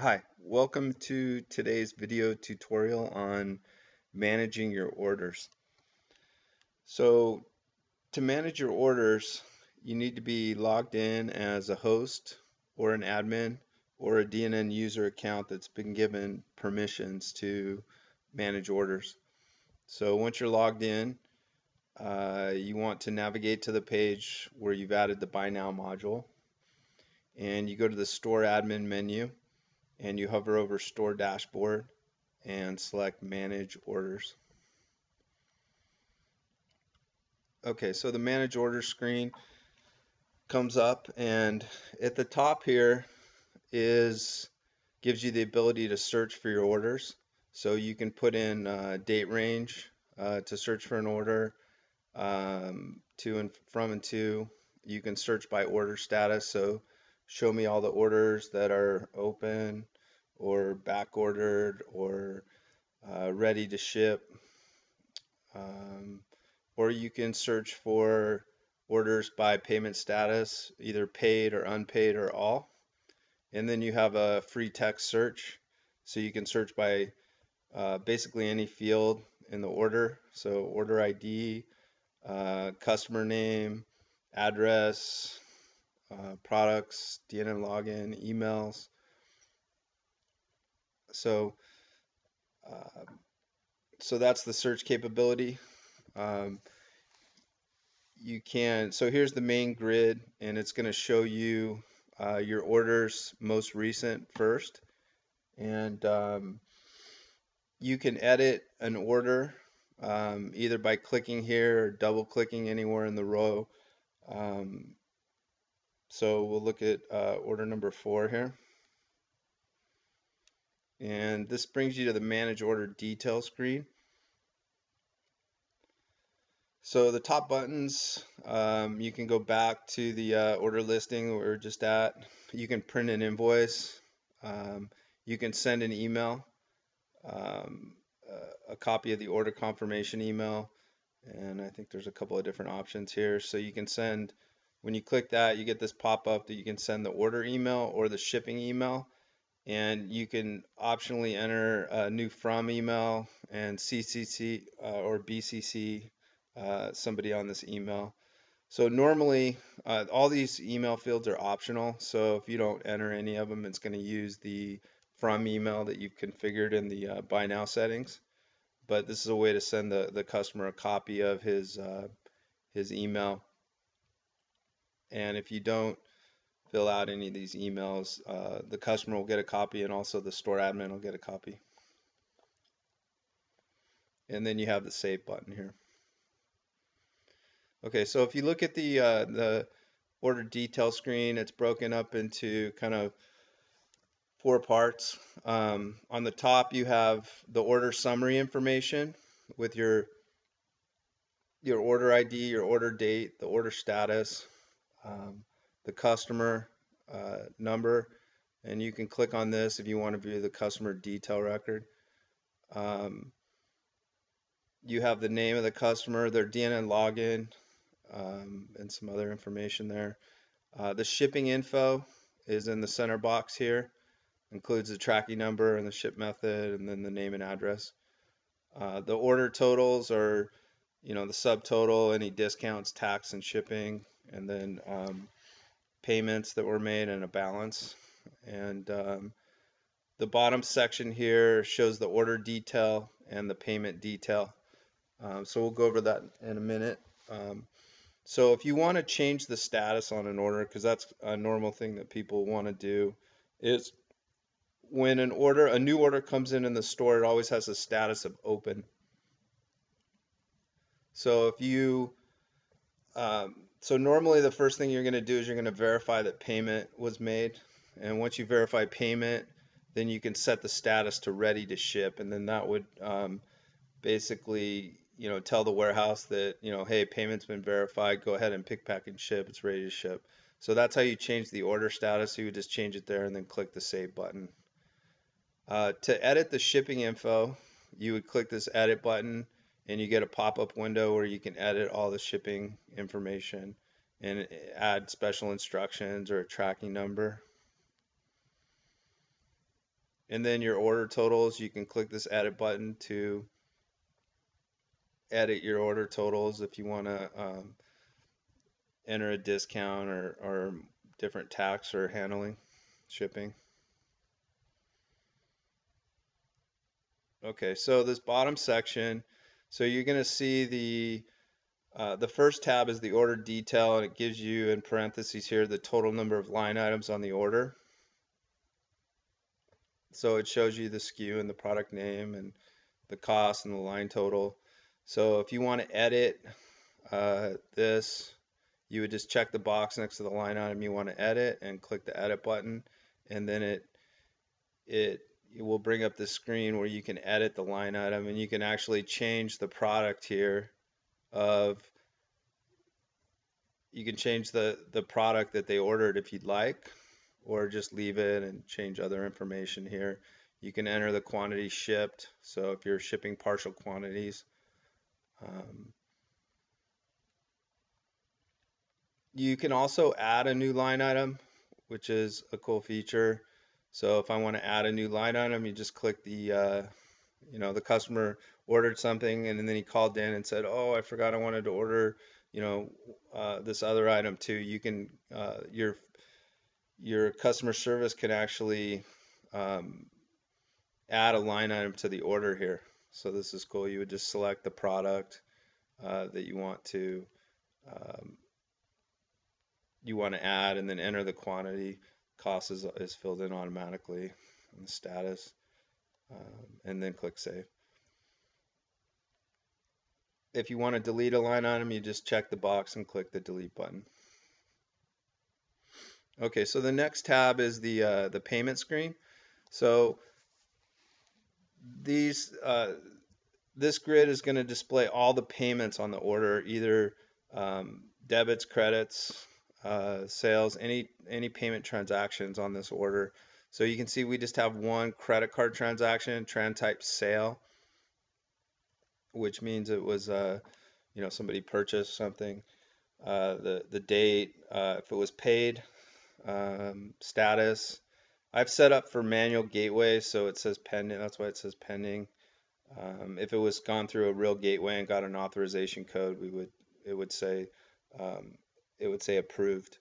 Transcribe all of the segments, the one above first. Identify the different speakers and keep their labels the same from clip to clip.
Speaker 1: Hi, welcome to today's video tutorial on managing your orders. So to manage your orders, you need to be logged in as a host or an admin or a DNN user account that's been given permissions to manage orders. So once you're logged in, you want to navigate to the page where you've added the Buy Now module, and you go to the Store Admin menu and you hover over Store Dashboard and select Manage Orders. Okay, so the Manage Orders screen comes up, and at the top here is gives you the ability to search for your orders. So you can put in date range to search for an order, to and from and to. You can search by order status, so show me all the orders that are open or back ordered or ready to ship. Um, or you can search for orders by payment status, either paid or unpaid or all. And then you have a free text search. So you can search by basically any field in the order. So order ID, customer name, address, products, DNN login, emails. So, uh, so that's the search capability. Um, so here's the main grid, and it's going to show you your orders most recent first. And you can edit an order either by clicking here or double clicking anywhere in the row. Um, so we'll look at order number 4 here. And this brings you to the Manage Order Detail screen. So the top buttons, you can go back to the order listing we're just at. You can print an invoice. Um, you can send an email, um, a copy of the order confirmation email, and I think there's a couple of different options here. So you can send, when you click that, you get this pop-up that you can send the order email or the shipping email, and you can optionally enter a new from email and CCC or BCC somebody on this email. So normally all these email fields are optional. So if you don't enter any of them, it's going to use the from email that you've configured in the buy now settings. But this is a way to send the customer a copy of his email. And if you don't fill out any of these emails, the customer will get a copy, and also the store admin will get a copy. And then you have the save button here. Okay, so if you look at the order detail screen, it's broken up into kind of 4 parts. On the top, you have the order summary information with your order ID, your order date, the order status, the customer number, and you can click on this if you want to view the customer detail record. Um, you have the name of the customer, their DNN login, and some other information there. The shipping info is in the center box here, includes the tracking number and the ship method, and then the name and address. The order totals are, the subtotal, any discounts, tax, and shipping, and then payments that were made and a balance. And the bottom section here shows the order detail and the payment detail. So we'll go over that in a minute. So if you want to change the status on an order, because that's a normal thing that people want to do, is when a new order comes in the store, it always has a status of open. So if you, so normally the first thing you're going to do is you're going to verify that payment was made. And once you verify payment, then you can set the status to ready to ship. And then that would basically, tell the warehouse that, hey, payment's been verified, go ahead and pick, pack, and ship, it's ready to ship. So that's how you change the order status. You would just change it there and then click the save button. To edit the shipping info, you would click this edit button, and you get a pop-up window where you can edit all the shipping information and add special instructions or a tracking number. And then your order totals, you can click this edit button to edit your order totals if you want to enter a discount or different tax or handling, shipping. Okay, so this bottom section, so you're going to see the first tab is the order detail, and it gives you in parentheses here the total number of line items on the order. So it shows you the SKU and the product name and the cost and the line total. So if you want to edit this, you would just check the box next to the line item you want to edit and click the edit button, and then it will bring up the screen where you can edit the line item, and you can actually change the product here of you can change the product that they ordered if you'd like, or just leave it and change other information here. You can enter the quantity shipped, so if you're shipping partial quantities. You can also add a new line item, which is a cool feature. So if I want to add a new line item, you just click the customer ordered something and then he called in and said, "Oh, I forgot I wanted to order, this other item too." You can, your customer service can actually add a line item to the order here. So this is cool. You would just select the product that um, you want to add, and then enter the quantity. Cost is filled in automatically, and the status, and then click save. If you want to delete a line item, you just check the box and click the delete button. Okay, so the next tab is the payment screen. So these this grid is going to display all the payments on the order, either debits, credits, sales, any payment transactions on this order. So you can see we just have one credit card transaction, tran type sale, which means it was somebody purchased something. The date, if it was paid, status. I've set up for manual gateway, so it says pending. That's why it says pending. If it was gone through a real gateway and got an authorization code, it would say approved.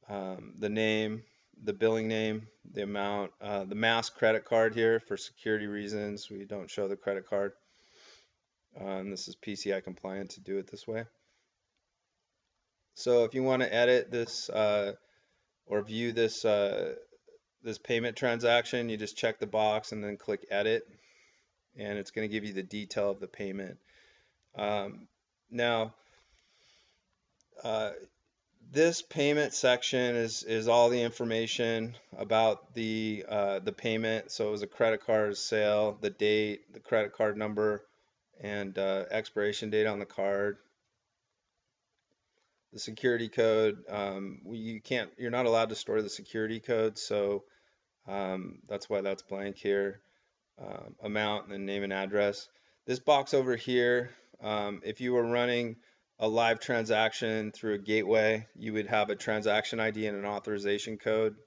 Speaker 1: The name, the billing name, the amount, the mass credit card here for security reasons. We don't show the credit card. And this is PCI compliant to do it this way. So if you want to edit this or view this this payment transaction, you just check the box and then click edit, and it's going to give you the detail of the payment. Now, this payment section is all the information about the payment. So it was a credit card sale, the date, the credit card number, and expiration date on the card. The security code, you're not allowed to store the security code, so that's why that's blank here. Amount and then name and address. This box over here, if you were running a live transaction through a gateway, you would have a transaction ID and an authorization code.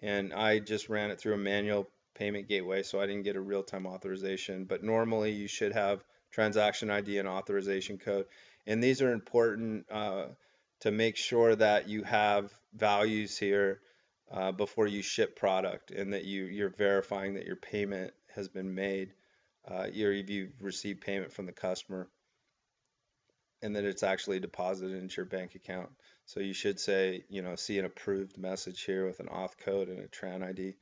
Speaker 1: And I just ran it through a manual payment gateway, so I didn't get a real-time authorization. But normally you should have transaction ID and authorization code. And these are important to make sure that you have values here before you ship product, and that you're verifying that your payment has been made, if you've received payment from the customer, and that it's actually deposited into your bank account. So you should say, see an approved message here with an auth code and a tran ID.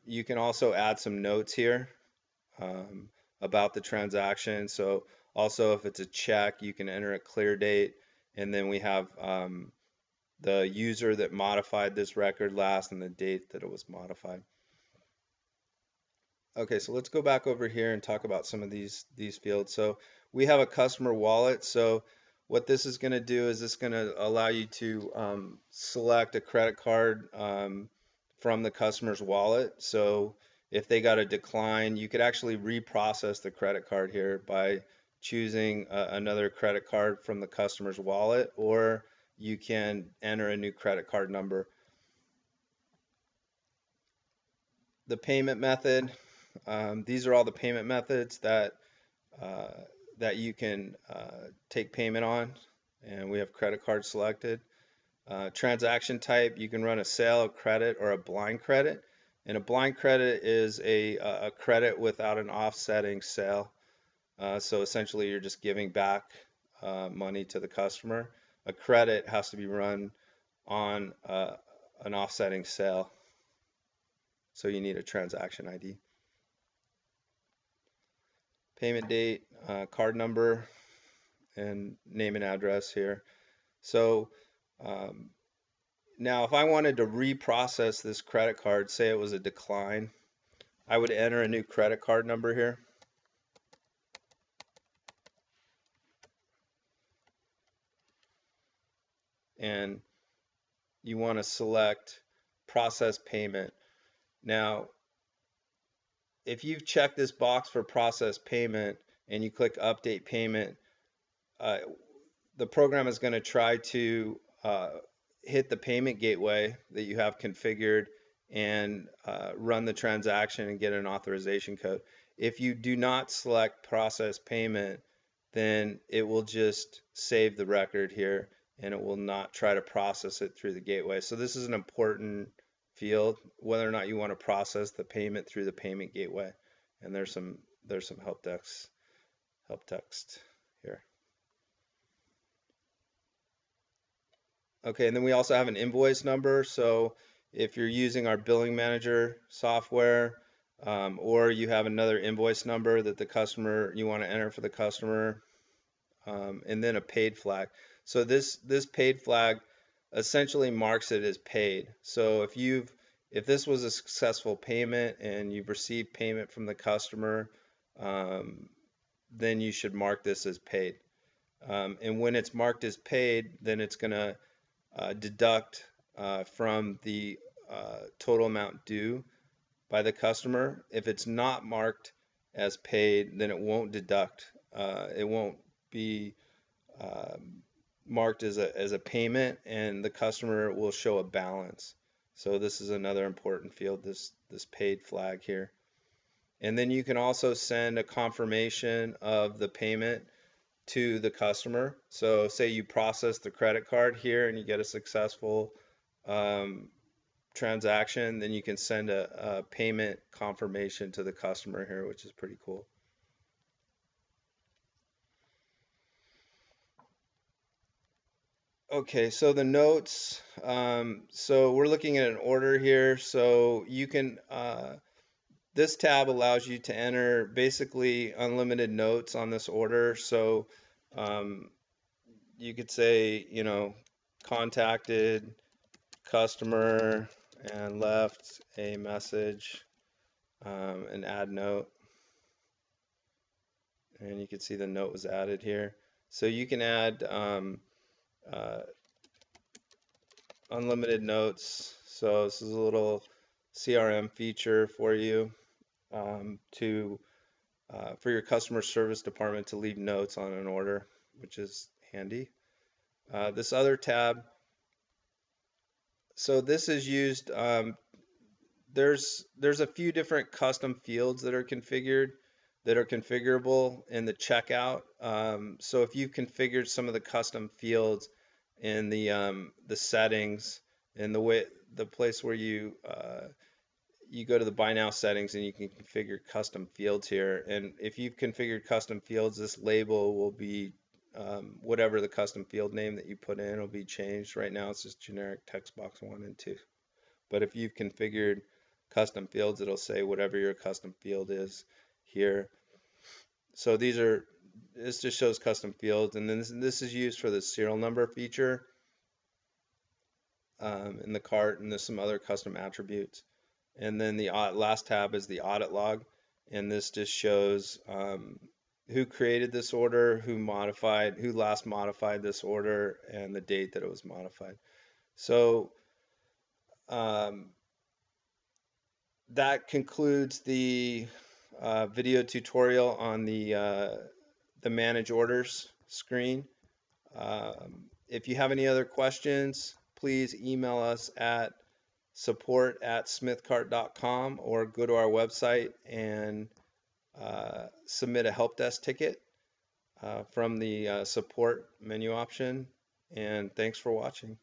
Speaker 1: You can also add some notes here about the transaction. So also, if it's a check, you can enter a clear date, and then we have the user that modified this record last and the date that it was modified. Okay, so let's go back over here and talk about some of these fields. So we have a customer wallet. So what this is going to do is this going to allow you to select a credit card from the customer's wallet. So if they got a decline, you could actually reprocess the credit card here by choosing another credit card from the customer's wallet, or you can enter a new credit card number. The payment method. These are all the payment methods uh, that you can take payment on, and we have credit card selected. Transaction type, you can run a sale, a credit, or a blind credit. And a blind credit is a credit without an offsetting sale. So essentially, you're just giving back money to the customer. A credit has to be run on an offsetting sale. So you need a transaction ID. Payment date, card number, and name and address here. So um, now if I wanted to reprocess this credit card, say it was a decline, I would enter a new credit card number here. And you want to select process payment. Now, if you've checked this box for process payment and you click update payment, uh, the program is going to try to hit the payment gateway that you have configured and run the transaction and get an authorization code. If you do not select process payment, then it will just save the record here and it will not try to process it through the gateway. So this is an important field, whether or not you want to process the payment through the payment gateway. And there's some help text here. Okay, and then we also have an invoice number. So if you're using our billing manager software, or you have another invoice number that the customer you want to enter for the customer, and then a paid flag. So this paid flag essentially marks it as paid. So if this was a successful payment and you've received payment from the customer, then you should mark this as paid. And when it's marked as paid, then it's going to deduct from the total amount due by the customer. If it's not marked as paid, then it won't deduct. It won't be marked as a payment, and the customer will show a balance. So this is another important field, this paid flag here. And then you can also send a confirmation of the payment to the customer. So say you process the credit card here and you get a successful transaction, then you can send a payment confirmation to the customer here, which is pretty cool. Okay, so the notes. So we're looking at an order here. So you can, this tab allows you to enter basically unlimited notes on this order. So um, you could say, contacted customer and left a message, and add note. And you can see the note was added here. So you can add uh, unlimited notes. So this is a little CRM feature for you, to for your customer service department to leave notes on an order, which is handy. This other tab, so this is used. There's a few different custom fields that are configurable in the checkout. So if you've configured some of the custom fields in the settings, in the place where you go to the buy now settings and you can configure custom fields here. And if you've configured custom fields, this label will be whatever the custom field name that you put in will be changed. Right now it's just generic text box 1 and 2. But if you've configured custom fields, it'll say whatever your custom field is here. So this just shows custom fields, and then this is used for the serial number feature in the cart, and there's some other custom attributes. And then the last tab is the audit log, and this just shows who created this order, who last modified this order, and the date that it was modified. So that concludes the video tutorial on the manage orders screen. If you have any other questions, please email us at support@smithcart.com, or go to our website and submit a help desk ticket from the support menu option. And thanks for watching.